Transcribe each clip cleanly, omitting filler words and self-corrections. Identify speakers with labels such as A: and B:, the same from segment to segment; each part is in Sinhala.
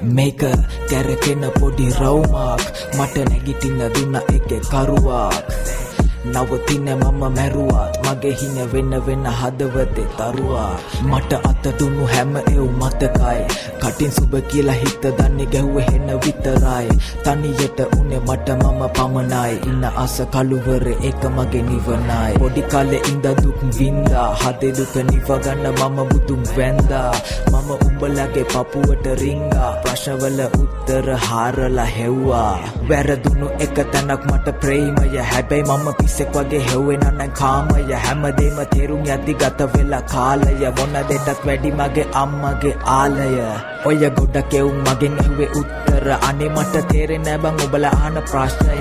A: මේක කැරකෙන පොඩි රවුමක් මට නැගිටින්න දුන්න එකේ කරුවක් නවතින මම මැරුවත් මගේ හින වෙන වෙන හදවතේ තරුවා මට අත දුන්නු හැම එව් මතකයි කටින් සුබ කියලා හිත දන්නේ ගැහුවේ හෙන විතරයි තනියට උනේ මට මම පමණයි ඉන්න අස කළුවරේ එක මගේ නිවනයි පොඩි කාලේ ඉඳ දුක් වින්දා හදේ දුක නිව ගන්න මම බුදුන් වැන්දා මම උඹලගේ පපුවට රිංගා ප්‍රශ්නවල උත්තර හාරලා හෙව්වා වැරදුණු එක තැනක් මට ප්‍රේමය හැබැයි මම පිස්සෙක් වගේ හෙව්වෙන නම් කාමය හැමදේම තේරුම් යද්දි ගත වෙලා කාලය මොන දෙයක්වත් වැඩි මගේ අම්මගේ ආලය ඔය ගොඩක් එවුන් මගෙන් ඇහුවේ උත්තර අනේ මට තේරෙන්නේ නැ බං ඔබලා අහන ප්‍රශ්නය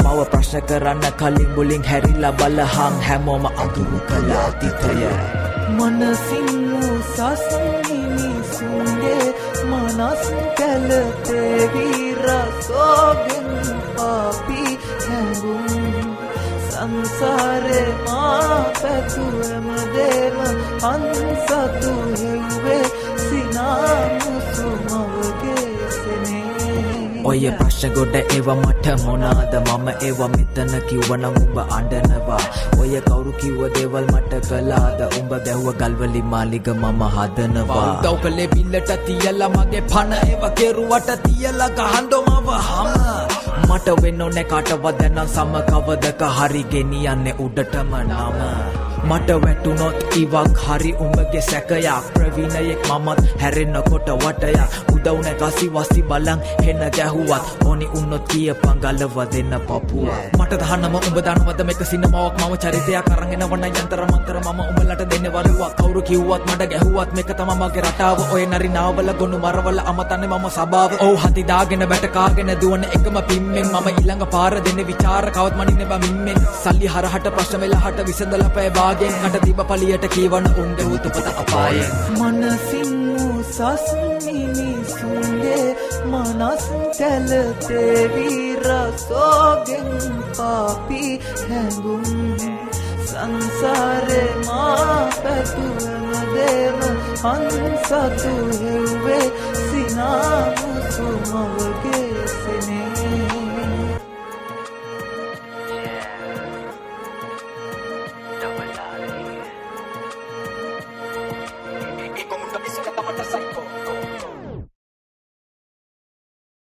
A: මව ප්‍රශ්න කරන්න කලින් මුලින් හැරිලා බලහන් හැමෝම අඳුරු කළා තිතය
B: මනසින් සසමිනිසුන්ගේ මනස් කැලතේ විරසෝගෙන් පාපි හැඟුම් සංසාරේ මා පැතුවම දේම අන්සතු හෙව්වේ සිනාමුසු මවගේ සෙනේ
A: ඔය ප්‍රශ්න ගොඩ ඒවා මට මොනාද මම ඒවා මෙතන කිව්වනම් උඹ අඬනවා ඔය කවුරු කිව්ව දේවල් මට කළාද උඹ දැව්ව ගල්වලි මාලිග මම හදනවා උදව් කළේ බිල්ලට තියලා මගේ පණ ඒවා කෙරුවට තියලා ගහන්නෝ මව හම මට වෙන්නෝ නැ කාටවත් දැන් සම කවදක හරි ගෙනියන්නේ උඩටම නම මට වැටුනොත් ඉවක් හරි උඹගේ සැකයක් ප්‍රවීණයෙක් මමත් හැරෙන්නකොට වටයක් උදව් නැ ගසි වසි බලන් හෙන ගැහුවත් ඕනි උන්නොත් කියපන් ගලව දෙන්න පපුව මට දහන්නම උඹ දනවද මේක සිනමාවක් මම චරිතයක් අරන් එනවන යන්තර මන්තර මම උඹලට දෙන්නේ වරුවක් කවුරු කිව්වත් මට ගැහුවත් මේක තමයි මගේ රටාව ඔය නරිනාවල ගොනු මරවල අමතන්නේ මම සබාව ඔව් හති දාගෙන බැට කාගෙන දුවන එකම පිම්මෙන් මම ඊළඟ පාර දෙන්නේ විචාර කවත් මනින්නේ බා මිම්මෙන් සල්ලි හරහට ප්‍රශ්න වෙලහට විසඳලා පෑ වාගෙන් කට දීප පලියට කීවන උන්ගේ උතුපත අපායෙන්
B: මනසින් සසමිනිසුන්ගේ මනස් කැලතේ විරසෝගෙන් පාපි හැඟුම් සංසාරේ මා පැතුවම දේම අන්සතු හෙව්වේ සිනාමුසු මවගේ සෙනේ